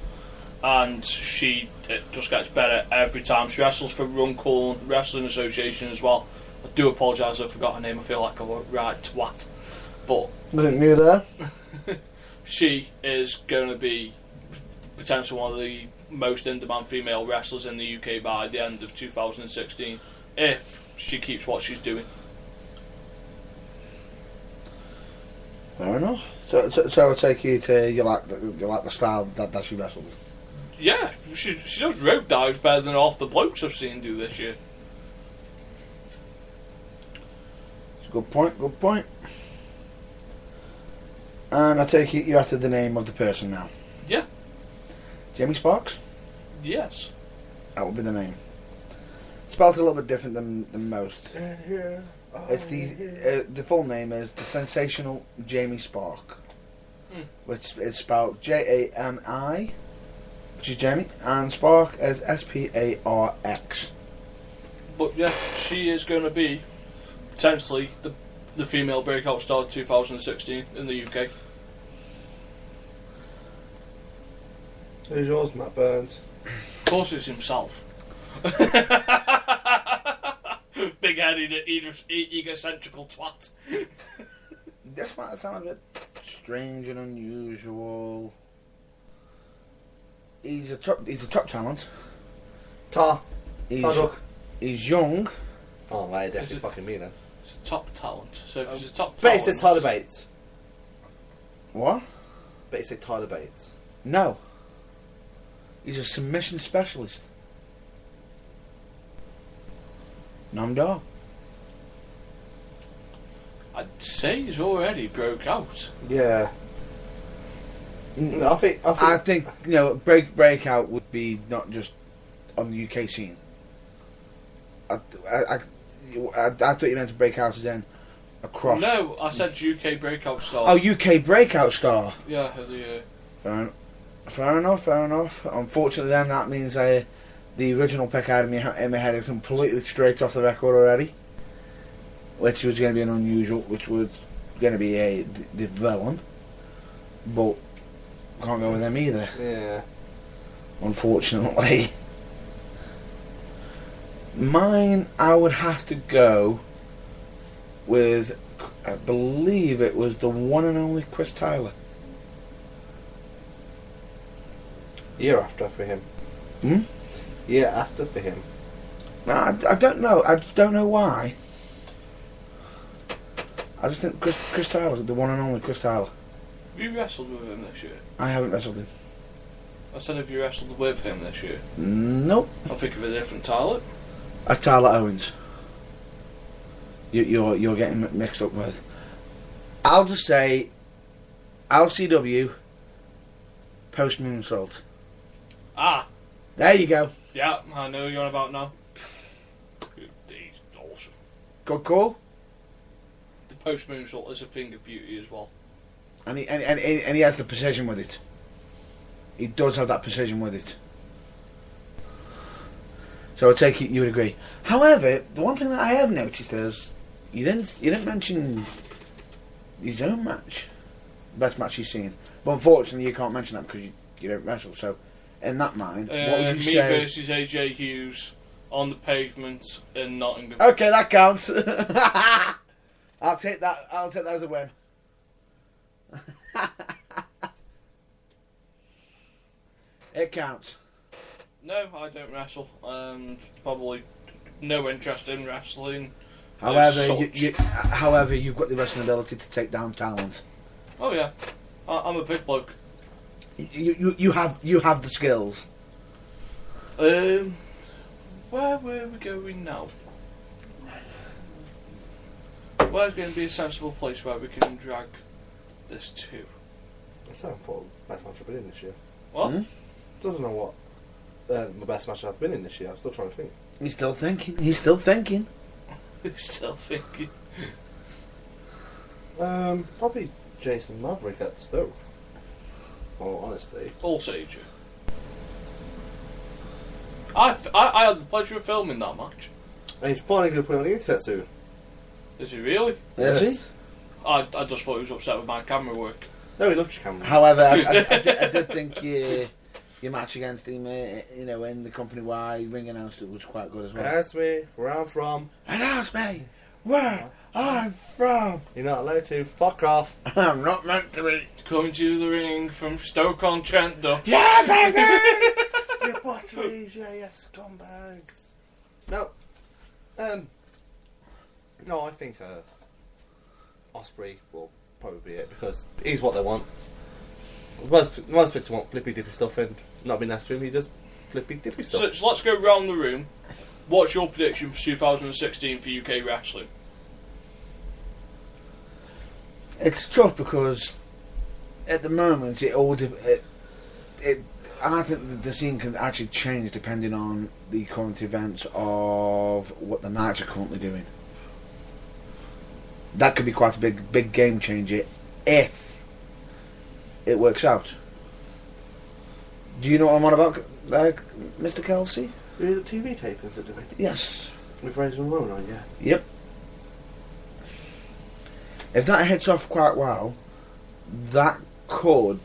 And it just gets better every time. She wrestles for Runcorn Wrestling Association as well. I do apologise, I forgot her name. I feel like a right twat. But Wasn't new there. she is going to be potentially one of the most in-demand female wrestlers in the UK by the end of 2016, if she keeps what she's doing. Fair enough. So I take you to you like the style that she wrestled. Yeah, she does rope dives better than half the blokes I've seen do this year. It's a good point. Good point. And I take it you're after the name of the person now. Yeah. Jamie Sparks? Yes. That would be the name. Spelled a little bit different than most. It's the full name is the Sensational Jamie Spark, which is spelled Jami, which is Jamie, and Spark is Sparx. But yeah, she is going to be potentially the female breakout star of 2016 in the UK. Who's yours, Matt Burns? Of course, it's himself. Big-headed, egocentrical twat. This might sound a bit strange and unusual. He's a top talent. He's young. Oh, mate, definitely fucking me then. He's a top talent. So if he's a top Bet talent... he said Tyler Bates. What? Bet he said Tyler Bates. No. He's a submission specialist. Namdar. I'd say he's already broke out. Yeah. I think you know, breakout would be not just on the UK scene. I thought you meant to break out as in across. No, I said UK breakout star. Oh, UK breakout star. Yeah, of the year. Fair enough. Unfortunately, then that means the original pick out of me in my head is completely straight off the record already, which was going to be an unusual, which was going to be the villain, but can't go with them either. Yeah. Unfortunately. Mine, I would have to go with, I believe it was the one and only Chris Tyler. Year after for him. Year after for him. No, I don't know. I just don't know why. I just think Chris Tyler, the one and only Chris Tyler. Have you wrestled with him this year? I haven't wrestled him. I said, have you wrestled with him this year? Nope. I'll think of a different Tyler. That's Tyler Owens. You're getting mixed up with. I'll just say LCW post moonsault. Ah, there you go. yeah, I know who you're on about now. He's awesome. Good call. The post moonsault is a thing of beauty as well. And he has the precision with it. He does have that precision with it. So I take it you would agree. However, the one thing that I have noticed is you didn't mention his own match, best match you've seen. But unfortunately, you can't mention that because you don't wrestle. So, in that mind, what would you me say? versus AJ Hughes on the pavement in Nottingham. Okay, that counts. I'll take that as a win. It counts. No, I don't wrestle, and probably no interest in wrestling. However, you've got the wrestling ability to take down talent. Oh yeah, I'm a big bloke. You have the skills. Where were we going now? Where's going to be a sensible place where we can drag this to? That's how I thought best match I've been in this year. What? Doesn't know what my best match I've been in this year. I'm still trying to think. He's still thinking. He's still thinking. Still thinking. Probably Jason Maverick at Stoke. Oh, honesty. All Sage. I had the pleasure of filming that match. And he's finally going to put it on the internet soon. Is he really? Is he? I just thought he was upset with my camera work. No, he loves your camera. However, I did think your match against him, in the company-wide ring announcer was quite good as well. Announce me where I'm from. Announce me where I'm from. You're not allowed to. Fuck off. I'm not meant to be. Coming to the ring from Stoke-on-Trent, though. Yeah, baby! You butteries, yeah, you scumbags. No. No, I think Osprey will probably be it because he's what they want. Most people want flippy dippy stuff and not be nice to him, he does flippy dippy stuff. So let's go round the room. What's your prediction for 2016 for UK wrestling? It's tough because at the moment I think the scene can actually change depending on the current events of what the Knights are currently doing. That could be quite a big game changer if it works out. Do you know what I'm on about, Mr. Kelsey? You know the TV tapings they're doing? Yes. With Razor and Ramon on, yeah. Yep. If that hits off quite well, that could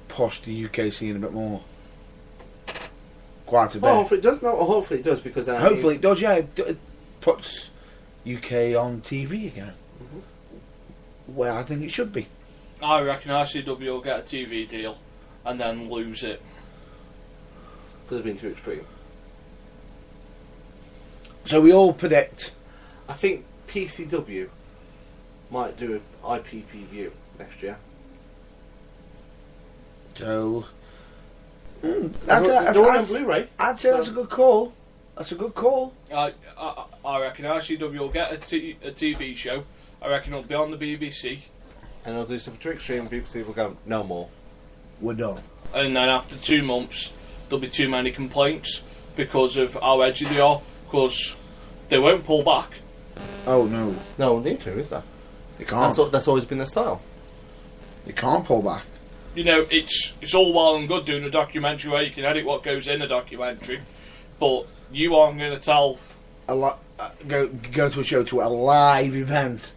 push the UK scene a bit more. Quite a bit. Oh, hopefully it does. No, hopefully it does because then Hopefully it does, yeah. It puts UK on TV again. Where I think it should be. I reckon ICW will get a TV deal and then lose it. Because it's been too extreme. So we all predict. I think PCW might do an IPPV next year. So They're on Blu-ray. I'd say that's a good call. That's a good call. I reckon ICW will get a TV show. I reckon it'll be on the BBC. And they'll do something too extreme and BBC will go, no more. We're done. And then after 2 months, there'll be too many complaints because of how edgy they are. Because they won't pull back. Oh no. No need to, is there? They can't. That's always been their style. They can't pull back. You know, it's all well and good doing a documentary where you can edit what goes in a documentary, but you aren't going to tell go to a show, to a live event.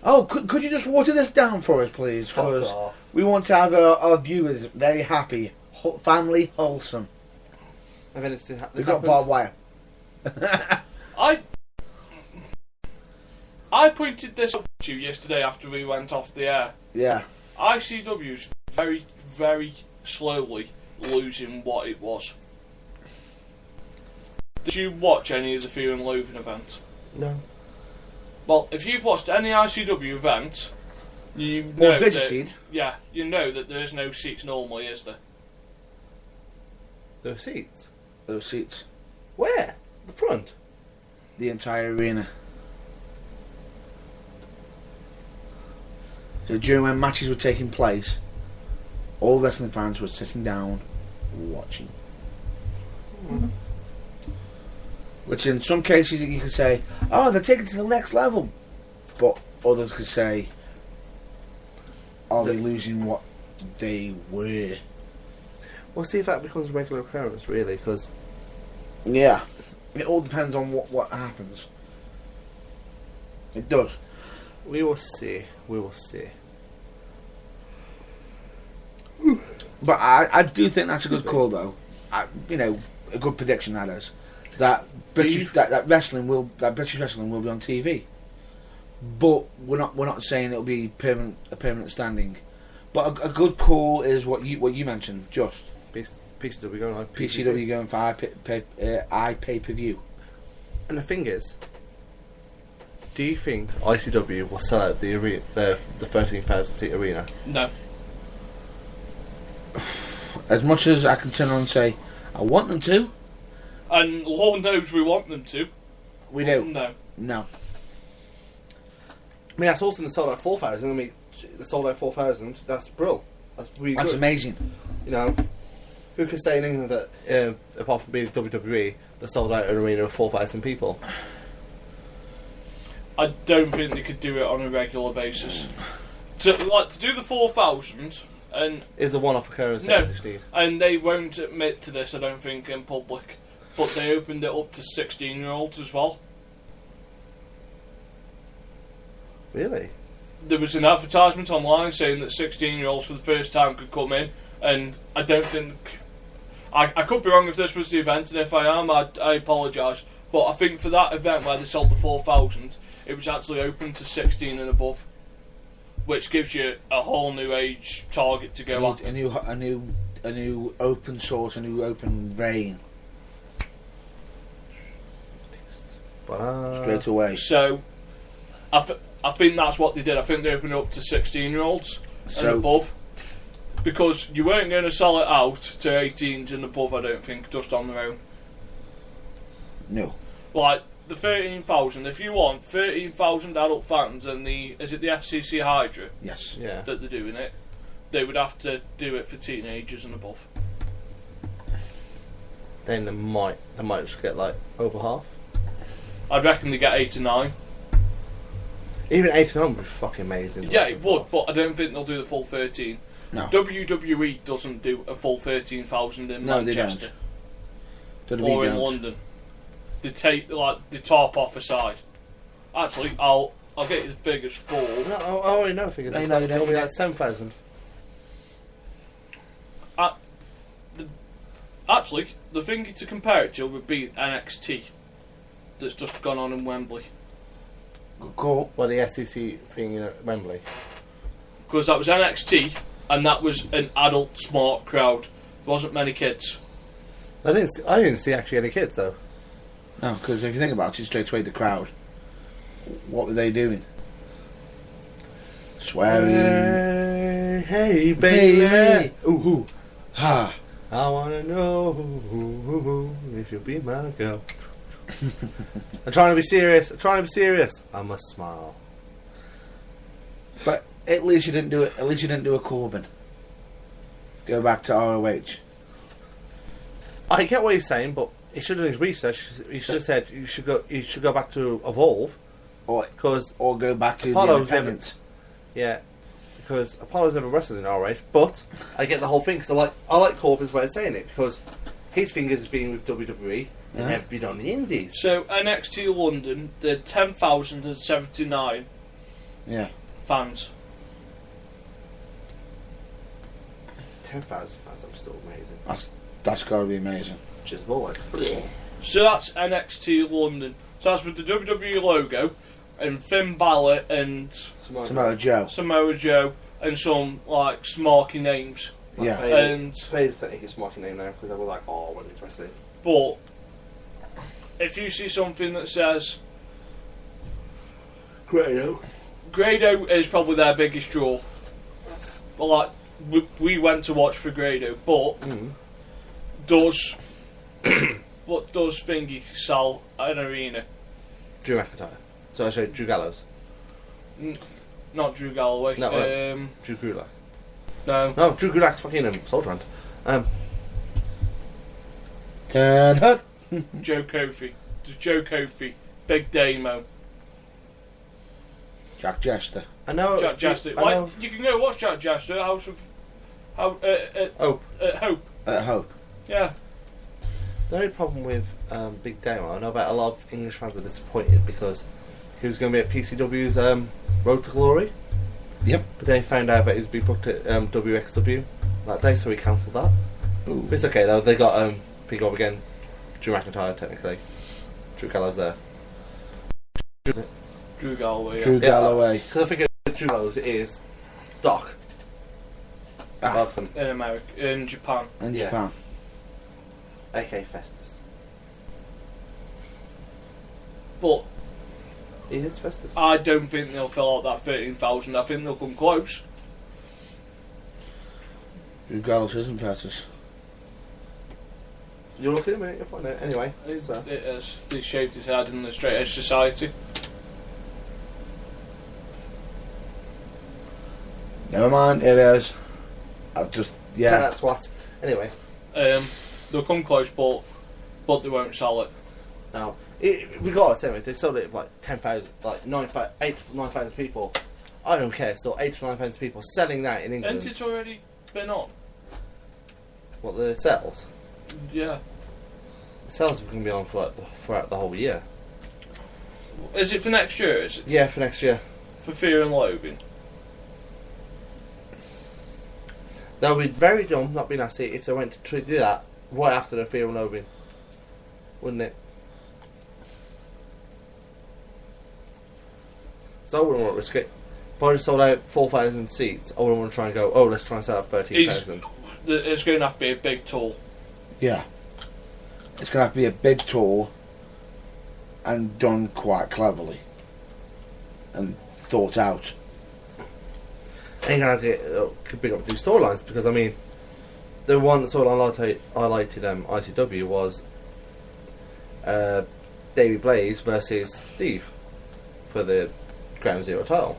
Oh, could you just water this down for us, please? Because we want to have our viewers very happy, family, wholesome. And then We've got barbed wire. I pointed this out to you yesterday after we went off the air. Yeah. ICW's very, very slowly losing what it was. Did you watch any of the Fear and Loathing event? No. Well, if you've watched any ICW event, you know Or visited. you know that there is no seats normally, is there? There were seats. Those seats. Where? The front? The entire arena. So during when matches were taking place, all wrestling fans were sitting down, watching. Mm-hmm. Which in some cases you could say, oh, they're taking it to the next level. But others could say, are they losing what they were? We'll see if that becomes a regular occurrence, really, because... Yeah. It all depends on what happens. It does. We will see. We will see. But I do think that's a good call, though. A good prediction that is. That British wrestling will be on TV. but we're not saying it'll be a permanent standing. But a good call is what you mentioned, just PCW going on. PCW going for pay per view. And the thing is, do you think ICW will sell out the 13,000 seat arena? No. As much as I can turn around and say, I want them to. And Lord knows we want them to. We do. No. I mean, that's awesome to sold out 4,000. I mean, they sold out 4,000. That's brilliant. That's really That's good. amazing. You know, who could say in England that, apart from being WWE, they sold out an arena of 4,000 people? I don't think they could do it on a regular basis. To do the 4,000 and Is a one-off occurrence. No. Need. And they won't admit to this, I don't think, in public. But they opened it up to 16-year-olds as well. Really? There was an advertisement online saying that 16-year-olds for the first time could come in, and I don't think... I could be wrong if this was the event, and if I am, I apologise. But I think for that event where they sold the 4,000, it was actually open to 16 and above, which gives you a whole new age target to go at. A new open source, a new open vein. Straight away. So, I think that's what they did. I think they opened it up to 16-year-olds and above. Because you weren't going to sell it out to 18s and above, I don't think, just on their own. No. Like, the 13,000, if you want 13,000 adult fans and is it the SCC Hydra? Yes. Yeah. That they're doing it, they would have to do it for teenagers and above. Then they might just get like over half. I'd reckon they get 8 or 9. Even 8 and 9 would be fucking amazing. Yeah, it would, but I don't think they'll do the full 13. No. WWE doesn't do a full 13,000 in Manchester. Or in London. They take the top off a side. Actually, I'll get you the figures for. No, I already know figures. No, It's no, like, no, it'll be no. like 7,000. Actually, the thing to compare it to would be NXT. That's just gone on in Wembley. Cool. Well, the SEC thing at Wembley. Because that was NXT, and that was an adult smart crowd. There wasn't many kids. I didn't see actually any kids though. No, because if you think about it, straight away the crowd. What were they doing? Swearing. Hey, baby. Ooh. Ha. I wanna know if you'll be my girl. I'm trying to be serious. I must smile. But at least you didn't do it. At least you didn't do a Corbin. Go back to ROH. I get what he's saying, but he should have done his research. He should have said you should go back to Evolve, Or go back to Apollo's the Independents. yeah, because Apollo's never wrestled in ROH. But I get the whole thing because I like Corbin's way of saying it because his fingers have been with WWE and never been on the Indies. So NXT London, the 10,079 fans. 10,000 fans, I'm still amazing. That's got to be amazing. Just more like. So that's NXT London. So that's with the WWE logo and Finn Balor and Samoa Joe and some like smarky names. Yeah. And Paige's technically a smarky name now because they were like, oh, when he's wrestling. but if you see something that says Grado is probably their biggest draw. Well, like we went to watch for Grado, but does what does Thingy sell at an arena? Drew McIntyre. So I showed Drew Gallows. Not Drew Galloway. No, Drew Gulak. No. Drew Gulak's fucking Soldier Hunt. Turn up. Joe Kofi. There's Joe Kofi. Big Damo. Jack Jester. I know. Jack Jester. I know. You can go watch Jack Jester at Hope. Hope. At Hope. Yeah. The only problem with Big Damo, I know that a lot of English fans are disappointed because he was going to be at PCW's Road to Glory. Yep. But then he found out that he was being booked at WXW that day, so he cancelled that. Ooh. But it's okay though. They got pick up again. Drew McIntyre technically. Drew Gallows there. Drew Galloway. Drew Galloway. Because I think Drew Galloway is Doc. Rather than In America, in Japan. In Yeah. Japan. A.K. Festus. But He is Festus. I don't think they'll fill out that 13,000. I think they'll come close. Drew Galloway isn't Festus. You're looking at me, you'll find it. Anyway, so. It is. He shaved his head in the Straight Edge Society. Never mind, it is. I've just, Yeah. yeah. That's what. Anyway, They'll come close, but they won't sell it. now, regardless, anyway, they sold it like 10,000, like 8,000 to 9,000 people. I don't care, so 8,000 to 9,000 people selling that in England. Ain't it already been on? What, the sales? Yeah. The sales are going to be on for like throughout the whole year. Is it for next year? Is it Yeah, for next year. for Fear and Loathing? That would be very dumb, not be nasty, if they went to do that right after the Fear and Loathing. Wouldn't it? So I wouldn't want to risk it. If I just sold out 4,000 seats, I wouldn't want to try and go, oh, let's try and sell out 13,000. It's going to have to be a big tour. Yeah. It's going to have to be a big tour and done quite cleverly and thought out. And you're going to get big up new storylines because, I mean, the one storyline I highlighted ICW was Davey Blaze versus Steve for the Ground Zero title.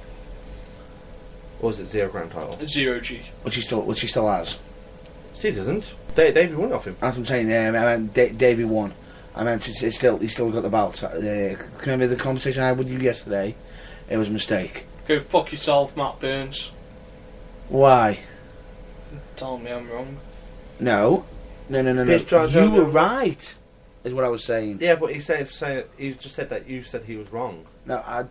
Or was it Zero Ground title? Zero G. Which he still has. Steve doesn't. Davey won off him. That's what I'm saying. I meant Davey won. I meant he's still got the belt. Can you remember the conversation I had with you yesterday? It was a mistake. Go fuck yourself, Matt Burns. Why? Tell me I'm wrong. No. He's trying to- You were right, is what I was saying. Yeah, but he just said that you said he was wrong. No,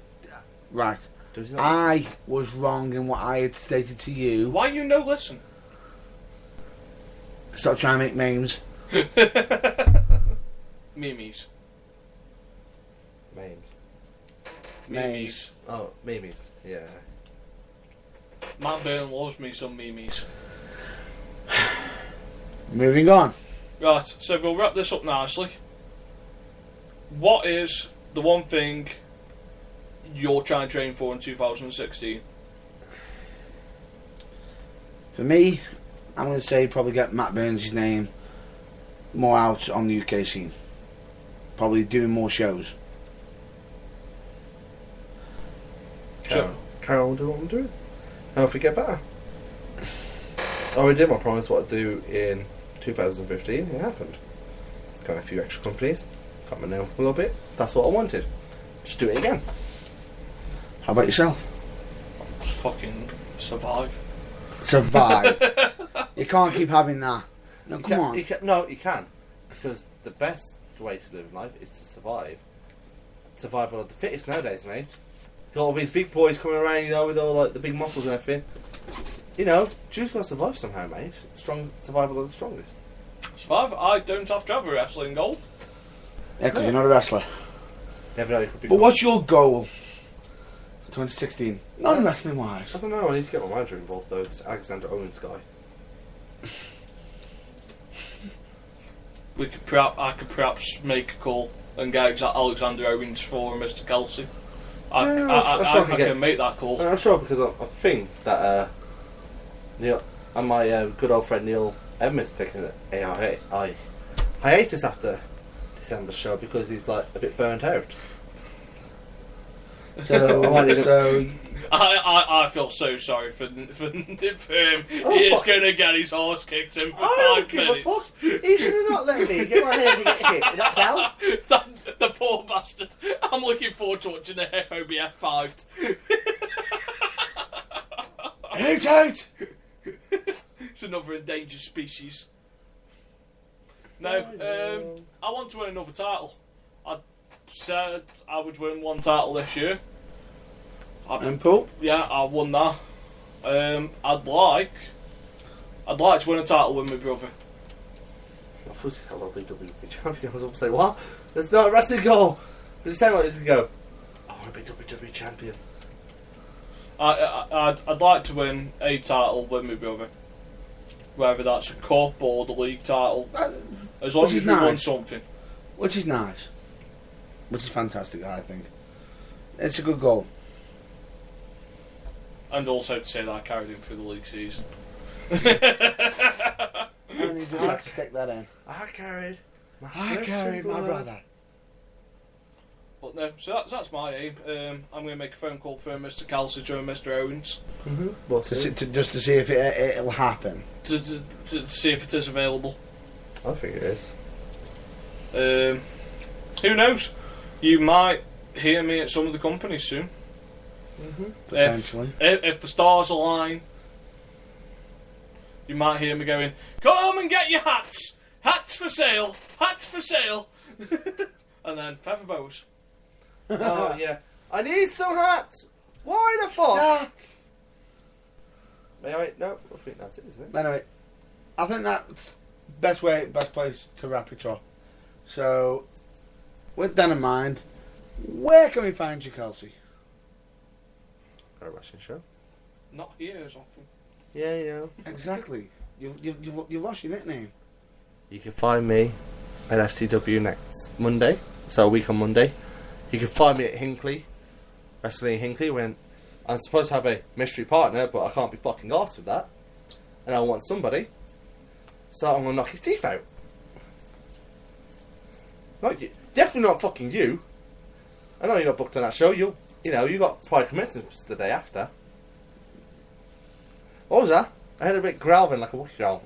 right. Does he not? I was wrong in what I had stated to you. Why you no listen? Stop trying to make names. Memes. Memes. Memes. Oh, memes. Yeah. Matt Burns loves me some memes. Moving on. Right, so we'll wrap this up nicely. What is the one thing you're trying to train for in 2016? For me, I'm going to say probably get Matt Burns' name more out on the UK scene. Probably doing more shows. Carol will do what I'm doing. And if we get better. I already did my promise what I'd do in 2015. It happened. Got a few extra companies. Cut my nail a little bit. That's what I wanted. Just do it again. How about yourself? Just fucking survive. Survive. You can't keep having that. No, You come on. No, you can. Because the best way to live in life is to survive. Survival of the fittest nowadays, mate. Got all these big boys coming around, you know, with all like the big muscles and everything. You know, Drew's got to survive somehow, mate. Survival of the strongest. Survive? I don't have to have a wrestling goal. Yeah, because you're not a wrestler. Never know, he could be. But what's your goal for 2016? Non-wrestling wise. I don't know. I need to get my manager involved though. It's Alexander Owens guy. I could perhaps make a call and get Alexander Owens for Mr. Kelsey. I can make that call. I'm sure because I think that Neil and my good old friend Neil Edmonds taking a hiatus after December's show because he's like a bit burnt out. So I feel so sorry for him. Oh, He is fuck. going to get his horse kicked in for I 5 don't give minutes. a fuck. He should have not let me get my hand to get hit. Did that tell? The poor bastard. I'm looking forward to watching the Hippo be F5'd. Hate. It's another endangered species. No, I want to win another title. I said I would win one title this year. And Paul? Yeah, I won that. I'd like to win a title with my brother. I thought he's WWE champion. I was going to say, what? That's not a wrestling goal. Just tell me what he's going to go. I want want to be WWE champion. I'd like to win a title with my brother. Whether that's a cup or the league title. As long as we won something. Which is nice. Which is fantastic, I think. It's a good goal. And also to say that I carried him through the league season. And you just have to stick that in. I carried my brother. But no, so that's my aim. I'm going to make a phone call for Mr. Kelsey to Mr. Owens. Mm-hmm. Just to see if it'll happen. To see if it is available. I think it is. Who knows? You might hear me at some of the companies soon. Mm-hmm. Potentially. If the stars align, you might hear me going, "Come and get your hats! Hats for sale! Hats for sale!" And then feather bows. Oh yeah, I need some hats. Why the fuck? Wait, no, I think that's it, isn't it? Anyway, I think that's best place to wrap it up. So, with that in mind, where can we find you, Kelsey? Got a Russian show. Not here as often. Yeah, you know. Exactly. You've lost your nickname. You can find me at FCW next Monday, so a week on Monday. You can find me at Hinckley, Wrestling Hinckley, when I'm supposed to have a mystery partner, but I can't be fucking arsed with that. And I want somebody, so I'm gonna knock his teeth out. Not you. Definitely not fucking you. I know you're not booked on that show. You got prior commitments the day after. What was that? I heard a bit growling like a Wookiee growl.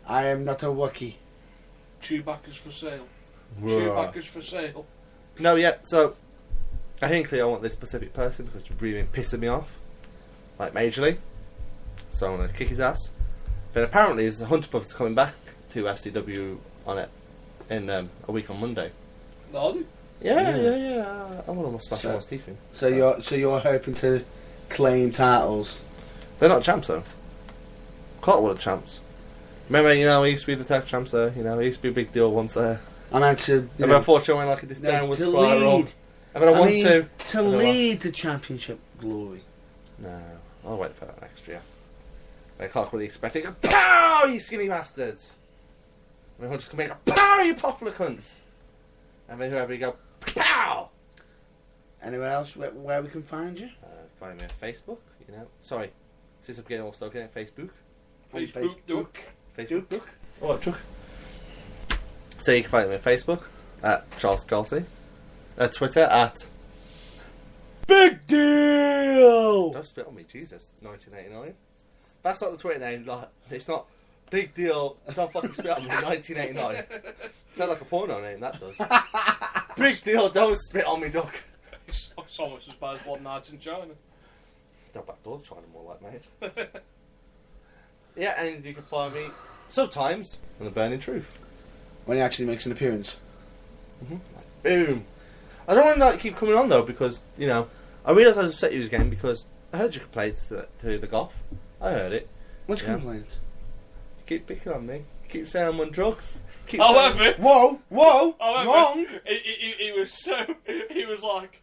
I am not a Wookiee. Chewbacca's for sale. Whoa. Chewbacca's for sale. No, yeah, so I think I want this specific person because you're really pissing me off. Like, majorly. So I'm going to kick his ass. But apparently there's a Hunter Puff's coming back to FCW on it in a week on Monday. Are they? Yeah. I want to smash all his teeth in. So you're hoping to claim titles? They're not champs though. Cartwheel champs. Remember, he used to be the tag champs there. He used to be a big deal once there. I meant to. Unfortunately, I went like this downward spiral. To lead the championship glory. No, I'll wait for that next year. I can't really expect it. Pow, you skinny bastards! And Hunter's come in and go, pow, you popular cunts! And then whoever you go, pow! Anywhere else where we can find you? Find me on Facebook, Sorry, since I'm getting all stuck in Facebook. Facebook. Oh, truck. So you can find me on Facebook at Charles Kelsey. Twitter at Big Deal! Don't spit on me, Jesus. 1989. That's not the Twitter name. Like, it's not Big Deal. Don't fucking spit on me. 1989. Sounds like a porno name, that does. Big Deal, don't spit on me, duck. It's almost as bad as One Night in China. Don't backdoor China more like, mate. Yeah, and you can find me sometimes on The Burning Truth. When he actually makes an appearance. Mm-hmm. Boom. I don't want to keep coming on though because, I realised I was upset you was again because I heard your complaints to the goth. I heard it. Which complaints? You keep picking on me. You keep saying I'm on drugs. However, wrong. He was like,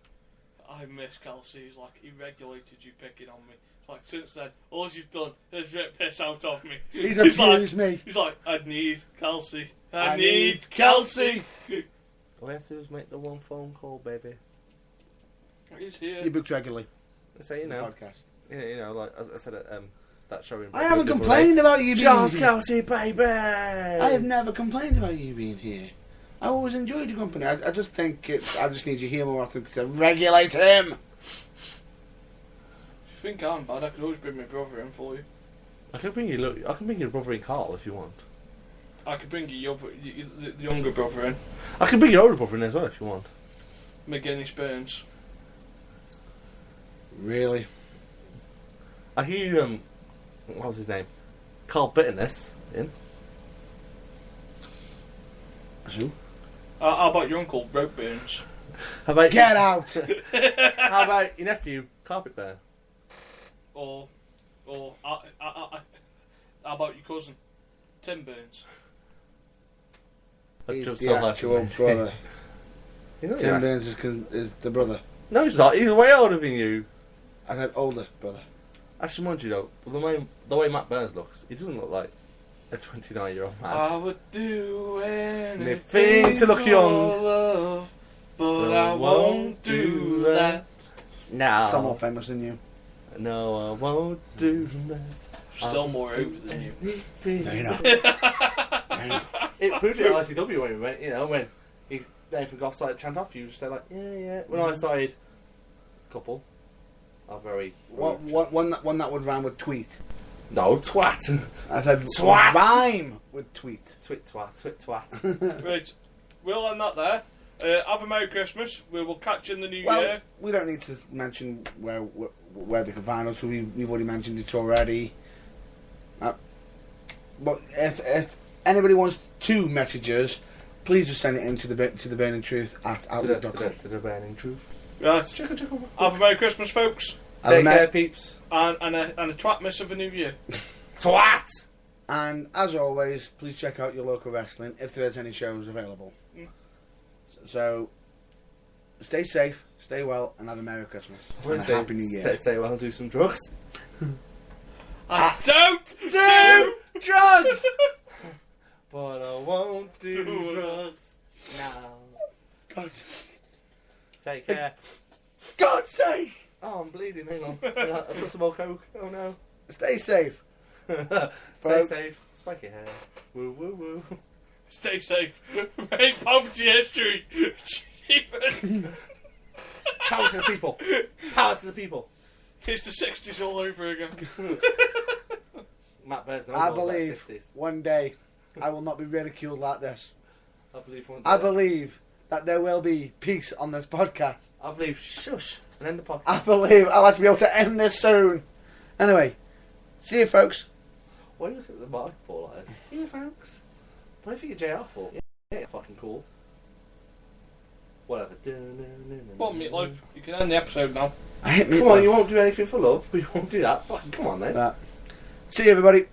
I miss Kelsey. He's like, he regulated you picking on me. Like, since then, all you've done is rip piss out of me. He's abused me. He's like, I need Kelsey. I need Kelsey. All we have to do is make the one phone call, baby. He's here. You booked regularly. So, Podcast. Yeah, like as I said at that show in I haven't complained about you being Charles here. Kelsey, baby! I have never complained about you being here. I always enjoyed your company. I just think I just need you here more often to regulate him. If you think I'm bad, I could always bring my brother in for you. I can bring your brother in, Carl, if you want. I could bring the younger brother in. I can bring your older brother in as well if you want. McGinnis Burns. Really? I hear you, what was his name? Carl Bitterness in. Who? How about your uncle, Rope Burns? How about Get out! How about your nephew, Carpet Bear? Or how about your cousin, Tim Burns? He's the actual brother. He's not Tim your Burns is the brother. No, he's not. He's way older than you. I said older brother. Actually, mind you though, the way Matt Burns looks, he doesn't look like a 29-year-old man. I would do anything Anything to look young. love, but I won't do that. No. Still more famous than you. No, I won't do that. Still more over than you. No, you're not. It proved it at ICW when we went, when Nathan Goff started to chant off, you just stay like, yeah. When I started, couple, are very... One that would rhyme with tweet. No, twat. I said Twat. rhyme with tweet. Twit twat. Right, we'll end that there. Have a Merry Christmas. We will catch you in the new year. We don't need to mention where they can find us. We've already mentioned it already. But if anybody wants to message us, please just send it in to the Burning Truth at outlook.com. To the Burning Truth. Right. Check. Have a Merry Christmas, folks. Take care, peeps. And a twatmas of a new year. Twat! And as always, please check out your local wrestling if there's any shows available. So, stay safe, stay well, and have a Merry Christmas. And a Happy New Year. Stay well and do some drugs. I don't Do drugs! But I won't do drugs now. God, Take care. God's sake! Oh, I'm bleeding. Hang on. I took some more coke. Oh no. Stay safe. Stay safe. Spike your hair. Woo woo woo. Stay safe. Make poverty history. Power to the people. Power to the people. It's the 60s all over again. Matt Burns knows I all about believe 60s. one day I will not be ridiculed like this. I believe one day. I believe that there will be peace on this podcast. I believe. Shush. And end the podcast. I believe I'll have to be able to end this soon. Anyway, see you folks. Why do you look at the mic for like this? See you, folks. What do you think of JR for? Yeah, fucking cool. Whatever. Well, Meatloaf, you can end the episode now. I hate Come on, you won't do anything for love, but you won't do that. Fucking come on then. See you, everybody.